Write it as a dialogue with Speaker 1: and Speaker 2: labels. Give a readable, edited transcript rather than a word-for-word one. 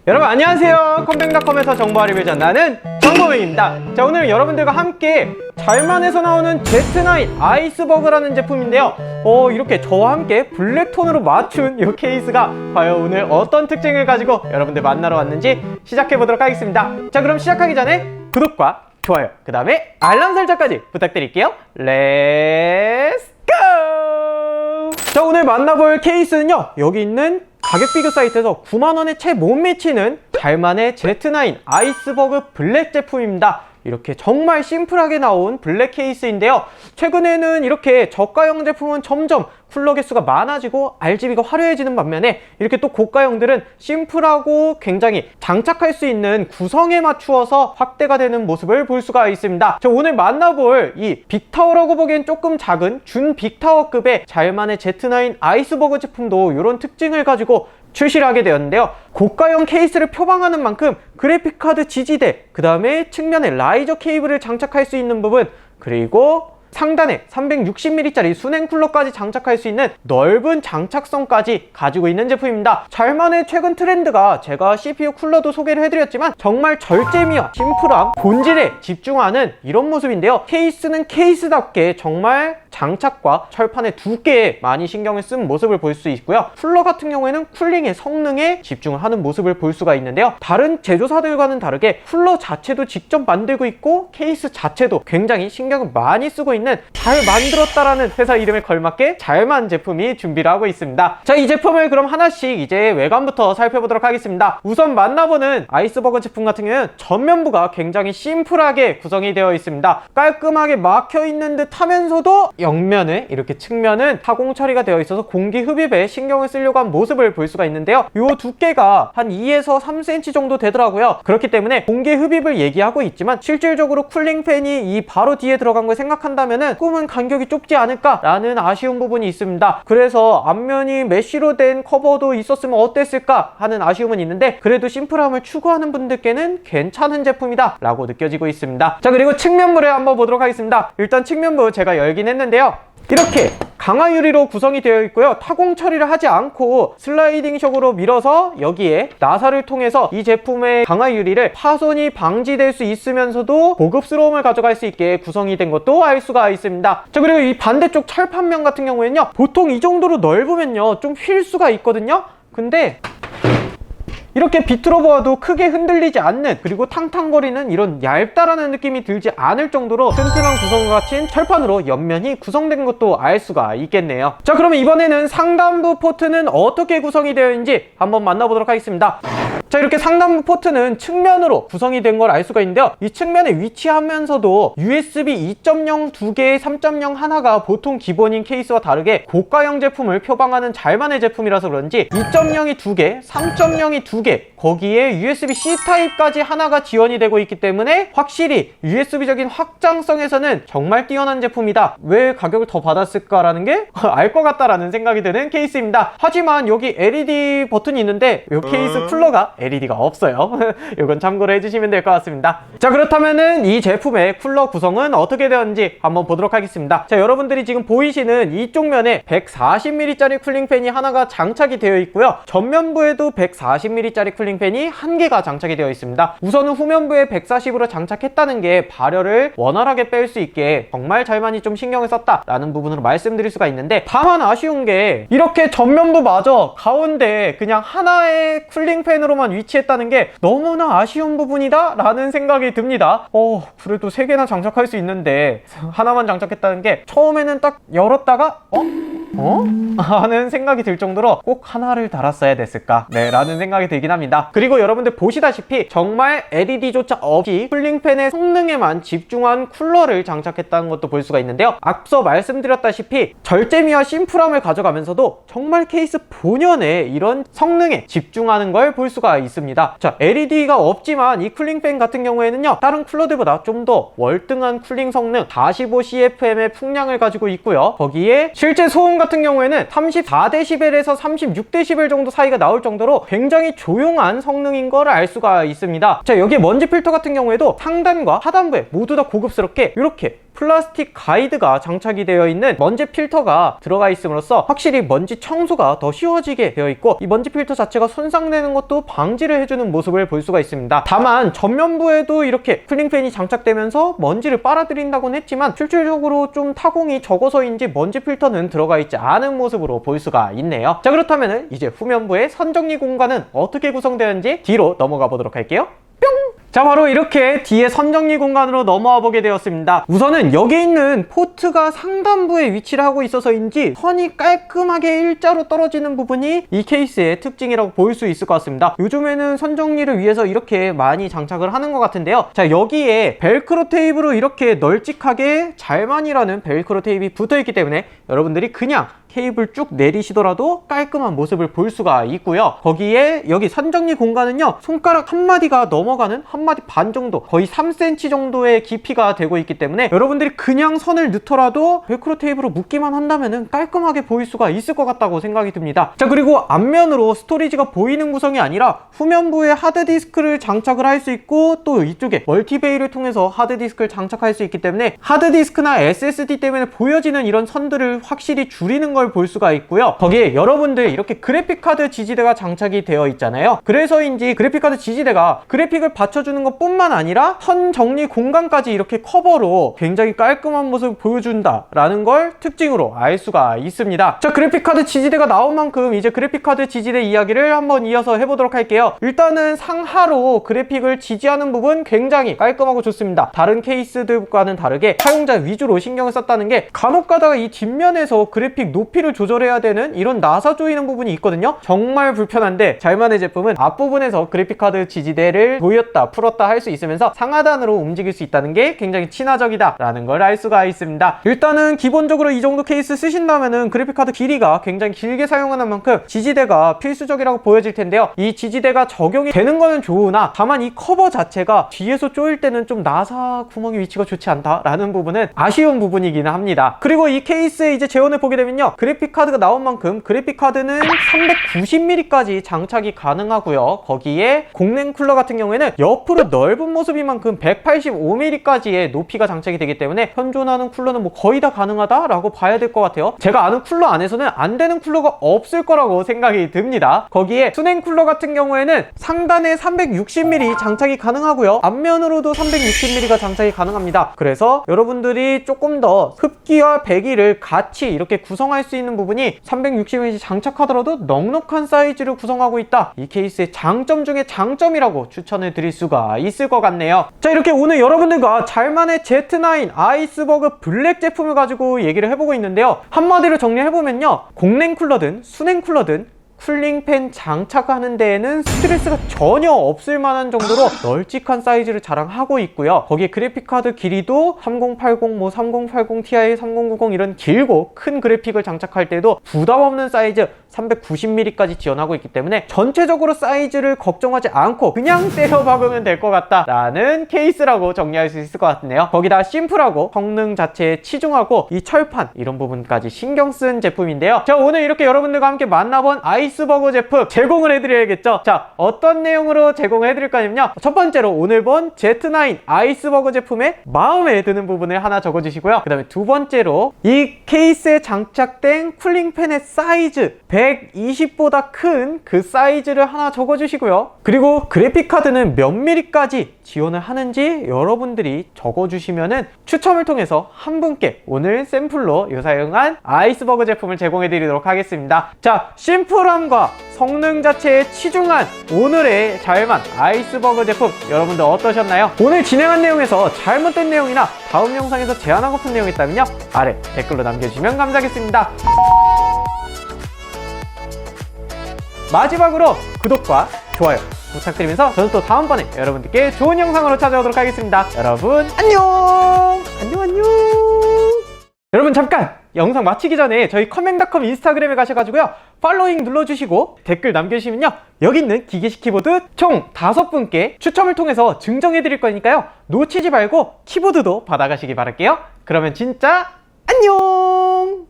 Speaker 1: 여러분 안녕하세요. 컴백닷컴에서 정보와 리뷰를 전하는 정보맨입니다. 자, 오늘 여러분들과 함께 잘만에서 나오는 Z9 아이스버그라는 제품인데요. 이렇게 저와 함께 블랙톤으로 맞춘 이 케이스가 과연 오늘 어떤 특징을 가지고 여러분들 만나러 왔는지 시작해보도록 하겠습니다. 자, 그럼 시작하기 전에 구독과 좋아요, 그 다음에 알람 설정까지 부탁드릴게요. 렛츠 고! 자, 오늘 만나볼 케이스는요, 여기 있는 가격 비교 사이트에서 9만원에 채 못 미치는 잘만의 Z9 아이스버그 블랙 제품입니다. 이렇게 정말 심플하게 나온 블랙 케이스인데요. 최근에는 이렇게 저가형 제품은 점점 쿨러 개수가 많아지고 RGB가 화려해지는 반면에 이렇게 또 고가형들은 심플하고 굉장히 장착할 수 있는 구성에 맞추어서 확대가 되는 모습을 볼 수가 있습니다. 자, 오늘 만나볼 이 빅타워라고 보기엔 조금 작은 준 빅타워급의 잘만의 Z9 아이스버그 제품도 이런 특징을 가지고 출시를 하게 되었는데요. 고가형 케이스를 표방하는 만큼 그래픽카드 지지대, 그 다음에 측면에 라이저 케이블을 장착할 수 있는 부분, 그리고 상단에 360mm짜리 순행 쿨러까지 장착할 수 있는 넓은 장착성까지 가지고 있는 제품입니다. 잘만의 최근 트렌드가 제가 CPU 쿨러도 소개를 해드렸지만 정말 절제미와 심플함, 본질에 집중하는 이런 모습인데요. 케이스는 케이스답게 정말 장착과 철판의 두께에 많이 신경을 쓴 모습을 볼 수 있고요. 쿨러 같은 경우에는 쿨링의 성능에 집중을 하는 모습을 볼 수가 있는데요. 다른 제조사들과는 다르게 쿨러 자체도 직접 만들고 있고 케이스 자체도 굉장히 신경을 많이 쓰고 있는 잘 만들었다라는 회사 이름에 걸맞게 잘만 제품이 준비를 하고 있습니다. 자, 이 제품을 그럼 하나씩 이제 외관부터 살펴보도록 하겠습니다. 우선 만나보는 아이스버그 제품 같은 경우는 전면부가 굉장히 심플하게 구성이 되어 있습니다. 깔끔하게 막혀있는 듯 하면서도 옆면에 이렇게 측면은 타공 처리가 되어 있어서 공기 흡입에 신경을 쓰려고 한 모습을 볼 수가 있는데요. 이 두께가 한 2에서 3cm 정도 되더라고요. 그렇기 때문에 공기 흡입을 얘기하고 있지만 실질적으로 쿨링 팬이 이 바로 뒤에 들어간 걸 생각한다면은 조금은 간격이 좁지 않을까라는 아쉬운 부분이 있습니다. 그래서 앞면이 메쉬로 된 커버도 있었으면 어땠을까 하는 아쉬움은 있는데 그래도 심플함을 추구하는 분들께는 괜찮은 제품이다 라고 느껴지고 있습니다. 자, 그리고 측면부를 한번 보도록 하겠습니다. 일단 측면부 제가 열긴 했는데요, 이렇게 강화 유리로 구성이 되어 있고요. 타공 처리를 하지 않고 슬라이딩식으로 밀어서 여기에 나사를 통해서 이 제품의 강화 유리를 파손이 방지될 수 있으면서도 고급스러움을 가져갈 수 있게 구성이 된 것도 알 수가 있습니다. 자, 그리고 이 반대쪽 철판면 같은 경우에는요, 보통 이 정도로 넓으면요 좀 휠 수가 있거든요. 근데 이렇게 비틀어 보아도 크게 흔들리지 않는, 그리고 탕탕거리는 이런 얇다라는 느낌이 들지 않을 정도로 튼튼한 구성과 같은 철판으로 옆면이 구성된 것도 알 수가 있겠네요. 자, 그러면 이번에는 상단부 포트는 어떻게 구성이 되어 있는지 한번 만나보도록 하겠습니다. 자, 이렇게 상단부 포트는 측면으로 구성이 된 걸 알 수가 있는데요, 이 측면에 위치하면서도 USB 2.0 2개, 3.0 하나가 보통 기본인 케이스와 다르게 고가형 제품을 표방하는 잘만의 제품이라서 그런지 2.0이 2개, 3.0이 2개, 거기에 USB-C 타입까지 하나가 지원이 되고 있기 때문에 확실히 USB적인 확장성에서는 정말 뛰어난 제품이다. 왜 가격을 더 받았을까라는 게 알 것 같다라는 생각이 드는 케이스입니다. 하지만 여기 LED 버튼이 있는데 이 케이스 쿨러가 LED가 없어요. 이건 참고로 해주시면 될 것 같습니다. 자, 그렇다면은 이 제품의 쿨러 구성은 어떻게 되었는지 한번 보도록 하겠습니다. 자, 여러분들이 지금 보이시는 이쪽 면에 140mm짜리 쿨링팬이 하나가 장착이 되어 있고요, 전면부에도 140mm짜리 쿨링팬이 한 개가 장착이 되어 있습니다. 우선은 후면부에 140으로 장착했다는 게 발열을 원활하게 뺄 수 있게 정말 잘만이 좀 신경을 썼다라는 부분으로 말씀드릴 수가 있는데, 다만 아쉬운 게 이렇게 전면부마저 가운데 그냥 하나의 쿨링팬으로만 위치했다는 게 너무나 아쉬운 부분이다 라는 생각이 듭니다. 그래도 3개나 장착할 수 있는데 하나만 장착했다는 게 처음에는 딱 열었다가 하는 생각이 들 정도로 꼭 하나를 달았어야 됐을까? 네, 라는 생각이 들긴 합니다. 그리고 여러분들 보시다시피 정말 LED조차 없이 쿨링팬의 성능에만 집중한 쿨러를 장착했다는 것도 볼 수가 있는데요, 앞서 말씀드렸다시피 절제미와 심플함을 가져가면서도 정말 케이스 본연의 이런 성능에 집중하는 걸 볼 수가 있습니다. 자, LED가 없지만 이 쿨링팬 같은 경우에는요, 다른 쿨러들보다 좀 더 월등한 쿨링 성능 45CFM의 풍량을 가지고 있고요, 거기에 실제 소음 저음 같은 경우에는 34dB에서 36dB 정도 사이가 나올 정도로 굉장히 조용한 성능인 걸 알 수가 있습니다. 자, 여기 먼지 필터 같은 경우에도 상단과 하단부에 모두 다 고급스럽게 이렇게 플라스틱 가이드가 장착이 되어 있는 먼지 필터가 들어가 있음으로써 확실히 먼지 청소가 더 쉬워지게 되어 있고, 이 먼지 필터 자체가 손상되는 것도 방지를 해주는 모습을 볼 수가 있습니다. 다만 전면부에도 이렇게 쿨링팬이 장착되면서 먼지를 빨아들인다고는 했지만 실질적으로 좀 타공이 적어서인지 먼지 필터는 들어가 있지 않은 모습으로 볼 수가 있네요. 자, 그렇다면 이제 후면부의 선정리 공간은 어떻게 구성되었는지 뒤로 넘어가 보도록 할게요. 뿅! 자, 바로 이렇게 뒤에 선정리 공간으로 넘어와 보게 되었습니다. 우선은 여기 있는 포트가 상단부에 위치를 하고 있어서인지 선이 깔끔하게 일자로 떨어지는 부분이 이 케이스의 특징이라고 볼 수 있을 것 같습니다. 요즘에는 선정리를 위해서 이렇게 많이 장착을 하는 것 같은데요. 자, 여기에 벨크로 테이프로 이렇게 널찍하게 잘만이라는 벨크로 테이프가 붙어 있기 때문에 여러분들이 그냥 케이블 쭉 내리시더라도 깔끔한 모습을 볼 수가 있고요. 거기에 여기 선정리 공간은요, 손가락 한 마디가 넘어가는 한 마디 반 정도, 거의 3cm 정도의 깊이가 되고 있기 때문에 여러분들이 그냥 선을 넣더라도 벨크로 테이프로 묶기만 한다면 깔끔하게 보일 수가 있을 것 같다고 생각이 듭니다. 자, 그리고 앞면으로 스토리지가 보이는 구성이 아니라 후면부에 하드디스크를 장착을 할 수 있고, 또 이쪽에 멀티베이를 통해서 하드디스크를 장착할 수 있기 때문에 하드디스크나 SSD 때문에 보여지는 이런 선들을 확실히 줄이는 걸 볼 수가 있고요. 거기에 여러분들 이렇게 그래픽카드 지지대가 장착이 되어 있잖아요. 그래서인지 그래픽카드 지지대가 그래픽을 받쳐주는 것 뿐만 아니라 선 정리 공간까지 이렇게 커버로 굉장히 깔끔한 모습을 보여준다 라는 걸 특징으로 알 수가 있습니다. 자, 그래픽카드 지지대가 나온 만큼 이제 그래픽카드 지지대 이야기를 한번 이어서 해보도록 할게요. 일단은 상하로 그래픽을 지지하는 부분 굉장히 깔끔하고 좋습니다. 다른 케이스들과는 다르게 사용자 위주로 신경을 썼다는 게, 간혹 가다가 이 뒷면에서 그래픽 높이를 조절해야 되는 이런 나사 조이는 부분이 있거든요. 정말 불편한데 잘만의 제품은 앞부분에서 그래픽카드 지지대를 조였다 풀었다 할 수 있으면서 상하단으로 움직일 수 있다는 게 굉장히 친화적이다 라는 걸 알 수가 있습니다. 일단은 기본적으로 이 정도 케이스 쓰신다면은 그래픽카드 길이가 굉장히 길게 사용하는 만큼 지지대가 필수적이라고 보여질 텐데요. 이 지지대가 적용이 되는 거는 좋으나 다만 이 커버 자체가 뒤에서 조일 때는 좀 나사 구멍의 위치가 좋지 않다 라는 부분은 아쉬운 부분이기는 합니다. 그리고 이 케이스에 이제 재원을 보게 되면요, 그래픽카드가 나온 만큼 그래픽카드는 390mm까지 장착이 가능하고요. 거기에 공랭 쿨러 같은 경우에는 옆으로 넓은 모습인 만큼 185mm까지의 높이가 장착이 되기 때문에 현존하는 쿨러는 뭐 거의 다 가능하다라고 봐야 될 것 같아요. 제가 아는 쿨러 안에서는 안 되는 쿨러가 없을 거라고 생각이 듭니다. 거기에 수냉 쿨러 같은 경우에는 상단에 360mm 장착이 가능하고요. 앞면으로도 360mm가 장착이 가능합니다. 그래서 여러분들이 조금 더 흡기와 배기를 같이 이렇게 구성할 수 있는 부분이 360mm 장착하더라도 넉넉한 사이즈를 구성하고 있다. 이 케이스의 장점 중에 장점이라고 추천을 드릴 수가 있을 것 같네요. 자, 이렇게 오늘 여러분들과 잘만의 Z9 아이스버그 블랙 제품을 가지고 얘기를 해보고 있는데요. 한마디로 정리해보면요, 공랭 쿨러든 수냉 쿨러든 쿨링팬 장착하는 데에는 스트레스가 전혀 없을 만한 정도로 널찍한 사이즈를 자랑하고 있고요. 거기에 그래픽카드 길이도 3080, 3080 Ti, 3090 이런 길고 큰 그래픽을 장착할 때도 부담 없는 사이즈 390mm까지 지원하고 있기 때문에 전체적으로 사이즈를 걱정하지 않고 그냥 때려 박으면 될 것 같다 라는 케이스라고 정리할 수 있을 것 같네요. 거기다 심플하고 성능 자체에 치중하고 이 철판 이런 부분까지 신경 쓴 제품인데요. 자, 오늘 이렇게 여러분들과 함께 만나본 아이스버그 제품 제공을 해드려야겠죠. 자, 어떤 내용으로 제공을 해드릴 거냐면요, 첫 번째로 오늘 본 Z9 아이스버그 제품의 마음에 드는 부분을 하나 적어주시고요. 그 다음에 두 번째로 이 케이스에 장착된 쿨링팬의 사이즈 120보다 큰 그 사이즈를 하나 적어주시고요. 그리고 그래픽카드는 몇 mm까지 지원을 하는지 여러분들이 적어주시면은 추첨을 통해서 한 분께 오늘 샘플로 사용한 아이스버그 제품을 제공해 드리도록 하겠습니다. 자, 심플함과 성능 자체에 치중한 오늘의 잘만 아이스버그 제품 여러분들 어떠셨나요? 오늘 진행한 내용에서 잘못된 내용이나 다음 영상에서 제안하고픈 내용이 있다면요, 아래 댓글로 남겨주시면 감사하겠습니다. 마지막으로 구독과 좋아요 부탁드리면서 저는 또 다음번에 여러분들께 좋은 영상으로 찾아오도록 하겠습니다. 여러분 안녕. 여러분 잠깐 영상 마치기 전에 저희 컴맹닷컴 인스타그램에 가셔가지고요, 팔로잉 눌러주시고 댓글 남겨주시면요, 여기 있는 기계식 키보드 총 5분께 추첨을 통해서 증정해드릴 거니까요, 놓치지 말고 키보드도 받아가시기 바랄게요. 그러면 진짜 안녕.